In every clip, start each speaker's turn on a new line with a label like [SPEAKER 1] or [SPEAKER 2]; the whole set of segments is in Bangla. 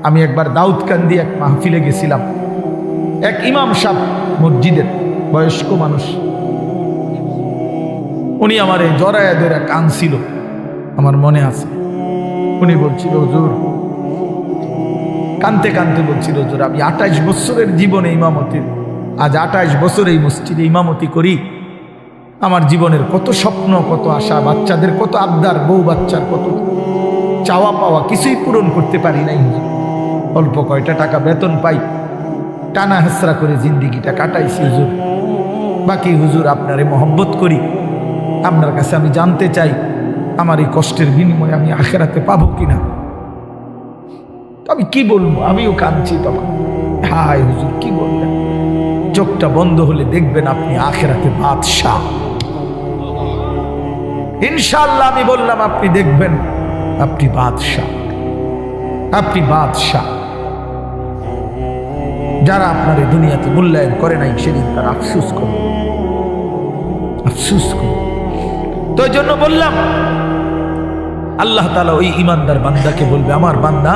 [SPEAKER 1] আমি একবার দাউদকান্দি এক মাহফিলে গেছিলাম। এক ইমাম সাহেব মসজিদের বয়স্ক মানুষ, উনি আমার এই জড়ায়া ধরে কাঁদছিল, আমার মনে আছে। উনি বলছিল, হুজুর, কানতে কানতে বলছিল, হুজুর আমি 28 বছরের জীবনে ইমামতির, আজ 28 বছর এই মসজিদে ইমামতি করি। আমার জীবনের কত স্বপ্ন, কত আশা, বাচ্চাদের কত আবদার, বউ বাচ্চার কত চাওয়া পাওয়া, কিছুই পূরণ করতে পারি নাই। অল্প কয়টা টাকা বেতন পাই, টানা হেসরা করে জিন্দিগিটা কাটাইছি হুজুর। বাকি হুজুর আপনারে মহব্বত করি, আপনার কাছে আমি জানতে চাই আমার এই কষ্টের বিনিময়ে আমি আখেরাতে পাবো কিনা। তো আমি কি বলবো, আমিও কাঁদছি তখন। হায় হুজুর কি বললেন, চোখটা বন্ধ হলে দেখবেন আপনি আখেরাতে বাদশাহ। ইনশাআল্লাহ আমি বললাম, আপনি দেখবেন আপনি বাদশাহ, আপনি বাদশাহ। যারা আপনার এই দুনিয়াতে মূল্যায়ন করে নাই সেদিন তার আফসোস করবে, আফসোস করবে। তো এই জন্য বললাম, আল্লাহ তাআলা ওই ইমানদার বান্দাকে বলবে, আমার বান্দা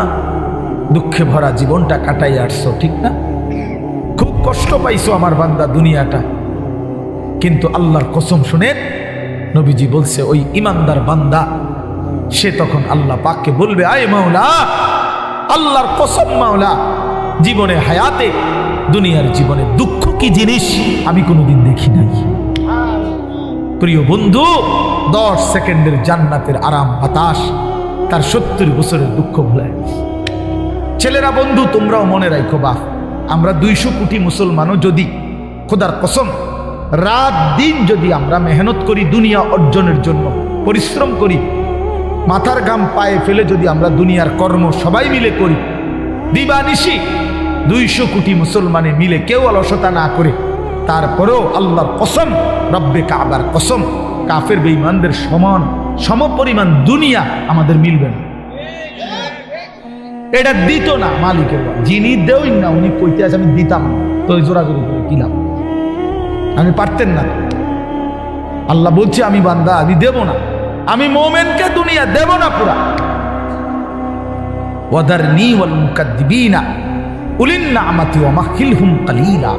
[SPEAKER 1] দুঃখে ভরা জীবনটা কাটাই আসছো, ঠিক না? খুব কষ্ট পাইছো আমার বান্দা দুনিয়াটা, কিন্তু আল্লাহর কসম শুনে নবীজি বলছে, ওই ইমানদার বান্দা সে তখন আল্লাহ পাককে বলবে, আয় মাওলা, আল্লাহর কসম মাওলা, জীবনে হায়াতে দুনিয়ার জীবনে দুঃখ কি জিনিস আমি কোনোদিন দেখি নাই। প্রিয় বন্ধু, 10 সেকেন্ডের জান্নাতের আরাম বাতাস তার 70 বছরের দুঃখ ভুলায়। ছেলেরা বন্ধু, তোমরাও মনে রাখো, বাপ আমরা 200 কোটি মুসলমানও যদি খোদার কসম রাত দিন যদি আমরা মেহনত করি, দুনিয়া অর্জনের জন্য পরিশ্রম করি, মাথার ঘাম পায়ে ফেলে যদি আমরা দুনিয়ার কর্ম সবাই মিলে করি, দিবানিশি 200 কোটি মুসলমানে মিলে কেউ অলসতা না করে, তারপরেও আল্লাহর কসম, রব্বে কাবার কসম, কাফের বেঈমানদের সমান সমপরিমাণ দুনিয়া আমাদের মিলবে না। এটা দিত না মালিকের, যিনি দেউই না উনি কইতে আছে আমি দিতাম না, তো জোরাজোরি করে কিলাম, আমি পারতেন না। আল্লাহ বলছে, আমি বান্দা আমি দেব না, আমি মোমেনকে দুনিয়া দেব না পুরা। ওয়াদারনি ওয়াল মুকাদ্দিবিনা উলিন নি'মাতি ওয়া মাহিলহুম কালিলা।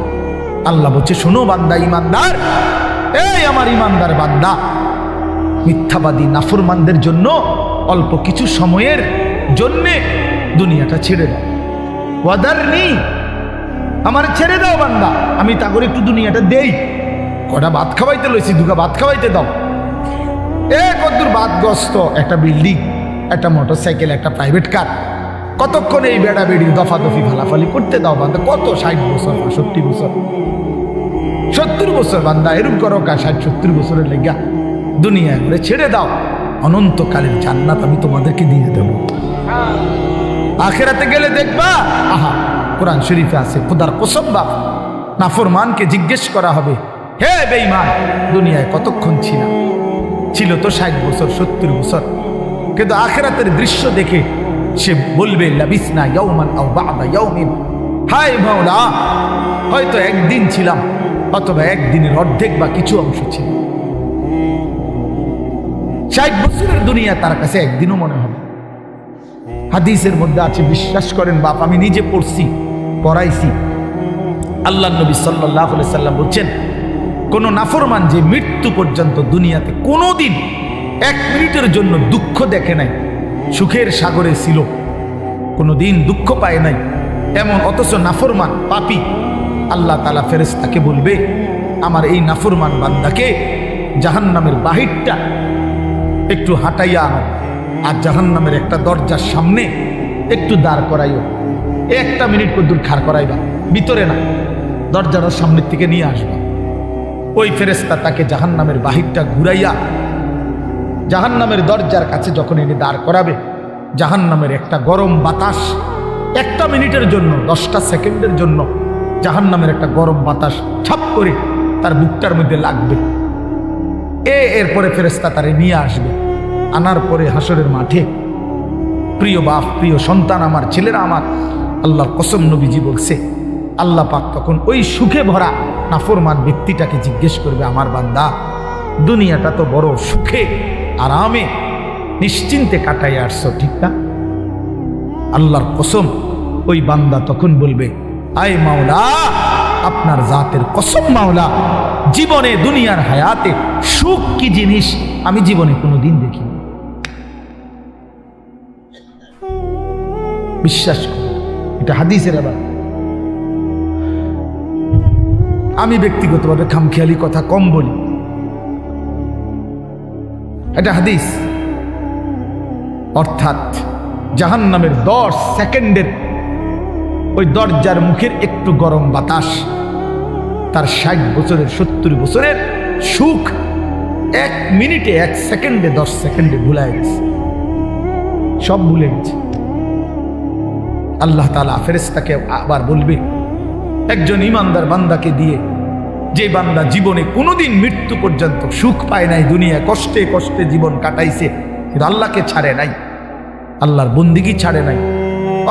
[SPEAKER 1] আল্লাহ বলছে, শোনো বান্দা ইমানদার, এই আমার ইমানদার বান্দা, মিথ্যাবাদী নাফরমানদের জন্য অল্প কিছু সময়ের জন্যে দুনিয়াটা ছেড়ে দাও। ওয়াদারনি, আমার ছেড়ে দাও বান্দা, আমি তা করে একটু দুনিয়াটা দেই, কটা ভাত খাওয়াইতে লইছি, দুটা ভাত খাওয়াইতে দাও। কতদূর বাদগ্রস্ত একটা বিল্ডিং, একটা মোটরসাইকেল, একটা প্রাইভেট কার, কতক্ষণ এই বেড়া বেড়ি দফাদফি ফালাফালি করতে দাও বান্দা। কত 60 বছর, 65 বছর, 70 বছর বান্দা এরকম করো, 60-70 বছরের লেগা দুনিয়া করে ছেড়ে দাও, অনন্তকালের জান্নাত আমি তোমাদেরকে দিয়ে দেব। আখেরাতে গেলে দেখবা, আহা, কোরআন শরীফে আছে, খোদার কসম বাপ, নাফরমানকে জিজ্ঞেস করা হবে, হে বেঈমান, দুনিয়ায় কতক্ষণ ছিল তো 60 বছর 70 বছর, কিন্তু আখেরাতের দৃশ্য দেখে সে বলবে, লাবিসনা ইয়াওমান আও বা'দা ইয়াওমিন, হায় মাওলা, হয়তো একদিন ছিলাম অথবা একদিনের অর্ধেক বা কিছু অংশ ছিল। 60 বছরের দুনিয়া তার কাছে একদিনও মনে হবে। হাদিসের মধ্যে আছে, বিশ্বাস করেন বাপ, আমি নিজে পড়ছি, পড়াইছি, আল্লাহ নবী সাল্লাল্লাহু আলাইহি সাল্লাম বলছেন, কোন নাফরমান যে মৃত্যু পর্যন্ত দুনিয়াতে কোনোদিন 1 মিনিটের জন্য দুঃখ দেখে নাই, সুখের সাগরে ছিল, কোনোদিন দুঃখ পায় নাই এমন, অথচ নাফরমান পাপী, আল্লাহ তাআলা ফেরেশতাকে বলবে, আমার এই নাফরমান বান্দাকে জাহান্নামের বাহিরটা একটু হাঁটাইয়া আনো, আর জাহান্নামের একটা দরজার সামনে একটু দাঁড় করাইও, 1 মিনিট কদ্দুর খাড় করাইবা, ভিতরে না, দরজাটার সামনের থেকে নিয়ে আসবা। ওই ফেরেশতা তাকে জাহান্নামের বাহিরটা ঘুরাইয়া জাহান্নামের দরজার কাছে যখন এনে দাঁড় করাবে, জাহান্নামের একটা গরম বাতাস 1 মিনিটের জন্য, 10টা সেকেন্ডের জন্য জাহান্নামের একটা গরম বাতাস ছাপ করে তার বুকটার মধ্যে লাগবে। এরপরে ফেরেশতা তারে নিয়ে আসবে, আনার পরে হাসরের মাঠে, প্রিয় বাপ, প্রিয় সন্তান আমার, ছেলেরা আমার, আল্লাহর কসম নবীজি বলছে, আল্লাহ পাক তখন ওই সুখে ভরা নাফরমান ব্যক্তিটাকে জিজ্ঞেস করবে, আমার বান্দা, দুনিয়াটা তো বড় সুখে আরামে নিশ্চিন্তে কাটাই আসছো, ঠিক না? আল্লাহর কসম ওই বান্দা তখন বলবে, আয় মাওলা, আপনার জাতের কসম মাওলা, জীবনে দুনিয়ার হায়াতে সুখ কি জিনিস আমি জীবনে কোনোদিন দেখিনি। বিশ্বাস করুন, এটা হাদিসের। আবার আমি ব্যক্তিগতভাবে খামখেয়ালি কথা কম বলি, এটা হাদিস। অর্থাৎ জাহান্নামের 10 সেকেন্ডের ওই দরজার মুখের একটু গরম বাতাস তার 60 বছরের 70 বছরের সুখ 1 মিনিটে 1 সেকেন্ডে 10 সেকেন্ডে ভুলায় গেছে, সব ভুলে গেছে। আল্লাহ তাআলা ফেরেশতাকে আবার বলবে, একজন ইমানদার বান্দাকে দিয়ে, যে বান্দা জীবনে কোনোদিন মৃত্যু পর্যন্ত সুখ পায় নাই, দুনিয়ায় কষ্টে কষ্টে জীবন কাটাইছে, কিন্তু আল্লাহকে ছাড়ে নাই, আল্লাহর বন্দিগি ছাড়ে নাই,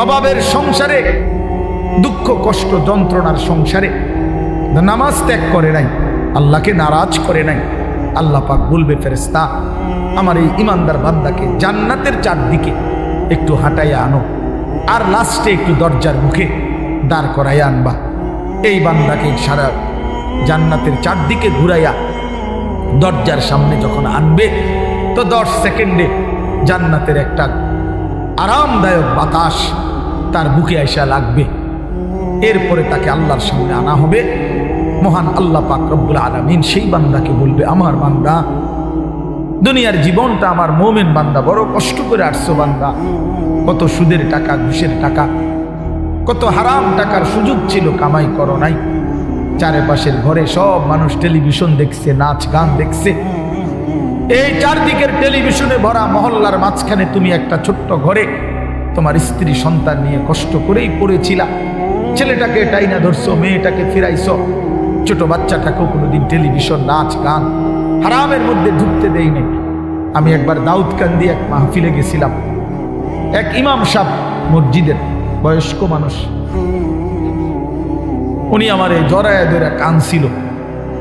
[SPEAKER 1] অভাবের সংসারে, দুঃখ কষ্ট যন্ত্রণার সংসারে নামাজ ত্যাগ করে নাই, আল্লাহকে নারাজ করে নাই। আল্লাহ পাক বলবে, ফেরেশতা আমার এই ইমানদার বান্দাকে জান্নাতের চারদিকে একটু হাঁটাইয়া আনো, আর লাস্টে একটু দরজার মুখে দাঁড় করাইয়া আনবা। এই বান্দাকে সারা জান্নাতের চারদিকে ঘুরাইয়া দরজার সামনে যখন আনবে, তো 10 সেকেন্ডে জান্নাতের একটা আরামদায়ক বাতাস তার বুকে আইসা লাগবে। এরপরে তাকে আল্লাহর সামনে আনা হবে। মহান আল্লাহ পাক রব্বুল আলামিন সেই বান্দাকে বলবে, আমার বান্দা, দুনিয়ার জীবনটা আমার মুমিন বান্দা বড় কষ্ট করে আসছো বান্দা, কত সুদের টাকা, ঘুষের টাকা, কত হারাম টাকার সুযোগ ছিল, কামাই করো নাই। চারপাশের ঘরে সব মানুষ টেলিভিশন দেখছে, নাচ গান দেখছে, এই চারদিকের টেলিভিশনে ভরা মহল্লার মাঝখানে তুমি একটা ছোট্ট ঘরে তোমার স্ত্রী সন্তান নিয়ে কষ্ট করেই পড়েছিলা। ছেলেটাকে টাইনা ধরছো, মেয়েটাকে ফিরাইছো, ছোট বাচ্চাটাকেও কোনোদিন টেলিভিশন, নাচ গান, হারামের মধ্যে ঢুকতে দেই নাই। আমি একবার দাউদকান্দি এক মাহফিলে গেছিলাম, এক ইমাম সাহেব মসজিদের বয়স্ক মানুষ, উনি আমার এই জড়ায় ধরে কাঁদছিল,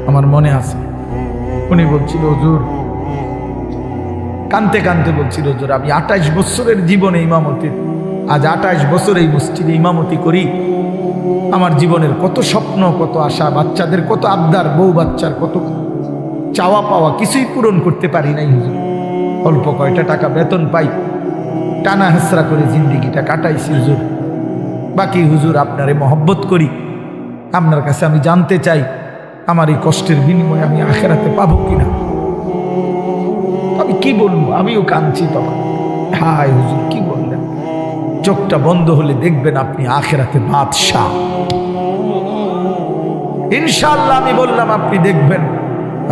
[SPEAKER 1] আমার মনে আছে। উনি বলছিল, হুজুর, কানতে কানতে বলছিল, হুজুর আমি 28 বছরের জীবনে ইমামতি, আজ 28 বছর এই মসজিদে ইমামতি করি, আমার জীবনের কত স্বপ্ন, কত আশা, বাচ্চাদের কত আবদার, বউ বাচ্চার কত চাওয়া পাওয়া, কিছুই পূরণ করতে পারি নাই হুজুর। অল্প কয়টা টাকা বেতন পাই, টানা হেসরা করে জিন্দিগিটা কাটাইছি হুজুর। বাকি হুজুর আপনারে মহব্বত করি, আপনার কাছে আমি জানতে চাই আমার এই কষ্টের বিনিময়ে আমি আখেরাতে পাবো কিনা। আমি কি বলবো, আমিও কাঁদছি তখন। হায় হুজুর, কি বললেন? চোখটা বন্ধ হলে দেখবেন আপনি আখেরাতে বাদশাহ। ইনশাআল্লাহ আমি বললাম, আপনি দেখবেন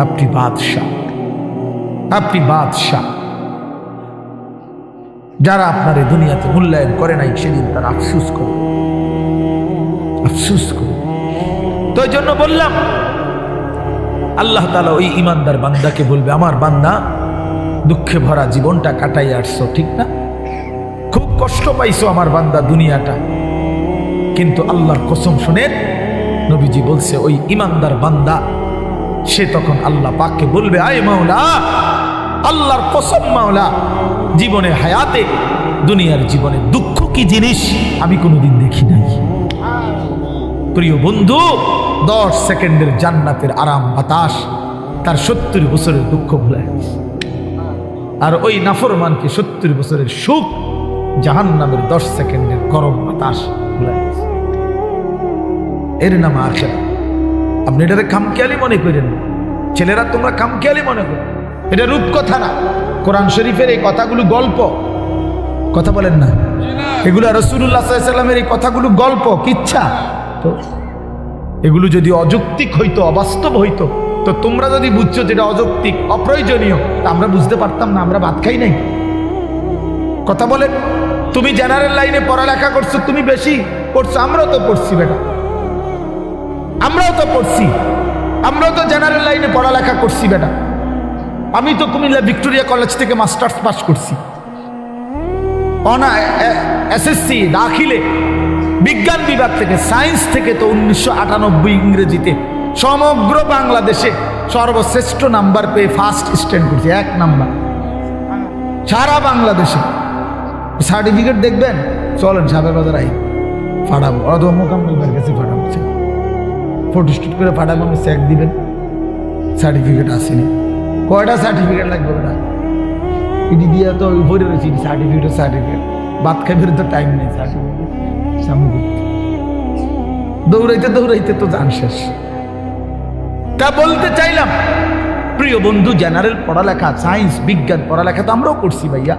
[SPEAKER 1] আপনি বাদশাহ, আপনি বাদশাহ। যারা আপনার এই দুনিয়াতে মূল্যায়ন করে নাই, সেদিন তারা আফসুস করবে, আফসুস করবে। তো এই জন্য বললাম, আল্লাহ তাআলা ওই ইমানদার বান্দাকে বলবে, আমার বান্দা, দুঃখে ভরা জীবনটা কাটাই আসছো, ঠিক না? খুব কষ্ট পাইছো আমার বান্দা দুনিয়াটা, কিন্তু আল্লাহর কসম শুনেন, নবীজি বলছে, ওই ইমানদার বান্দা সে তখন আল্লাহ পাককে বলবে, আয় মাওলা, আল্লাহর কসম মাওলা, জীবনে হায়াতে, দুনিয়ার জীবনে দুঃখ কি জিনিস আমি কোনোদিন দেখি নাই। প্রিয় বন্ধু, 10 সেকেন্ডের জান্নাতের আরাম বাতাস তার 70 বছরের দুঃখ ভুলায়, আর ওই নাফরমানকে 70 বছরের সুখ জাহান্নামের 10 সেকেন্ডের গরম বাতাস ভুলায়। এর নাম আখিরাত। আপনি এটাকে খামখেয়ালি মনে করেন, ছেলেরা তোমরা খামখেয়ালি মনে করো, এটা রূপকথা না। কোরআন শরীফের এই কথাগুলো গল্প, কথা বলেন না, এগুলো রাসূলুল্লাহ সাল্লাল্লাহু আলাইহি ওয়াসাল্লামের এই কথাগুলো গল্প, কিচ্ছা। তো এগুলো যদি অযৌক্তিক হইতো, অবাস্তব হইতো, তো তোমরা যদি বুঝছো যেটা অযৌক্তিক, অপ্রয়োজনীয়, তা আমরা বুঝতে পারতাম না, আমরা ভাত খাই নাই। কথা বলেন, তুমি জেনারেল লাইনে পড়ালেখা করছো, তুমি বেশি পড়ছো, আমরাও তো পড়ছি বেটা, আমরাও তো পড়ছি, আমরাও তো জেনারেল লাইনে পড়ালেখা করছি বেটা। আমি তো কুমিল্লা ভিক্টোরিয়া কলেজ থেকে মাস্টার্স পাস করছি, এসএসসি দাখিলে বিজ্ঞান বিভাগ থেকে, সায়েন্স থেকে তো 1998 ইংরেজিতে সমগ্র বাংলাদেশে সর্বশ্রেষ্ঠ নাম্বার পেয়ে ফার্স্ট স্ট্যান্ড করছি, 1 নাম্বার সারা বাংলাদেশে। সার্টিফিকেট দেখবেন, চলেন সাবের বাজার আই, ফাটাবো, অথবা মোকাম্মেল ভাইয়ের কাছে ফাটাবো, ফটোস্টুট করে ফাটাবো, আমি চেক দিবেন, সার্টিফিকেট আসেনি। কয়টা সার্টিফিকেট লাগবে ওটা? ইডি দিয়ে তো ভরে রয়েছি, সার্টিফিকেট ভাত খাইবে তো টাইম নেই, সার্টিফিকেট সামনে দৌড়াইতে দৌড়াইতে তো জান শেষ। তা বলতে চাইলাম প্রিয় বন্ধু, জেনারেল পড়ালেখা, সায়েন্স, বিজ্ঞান পড়ালেখা তো আমরাও করছি ভাইয়া।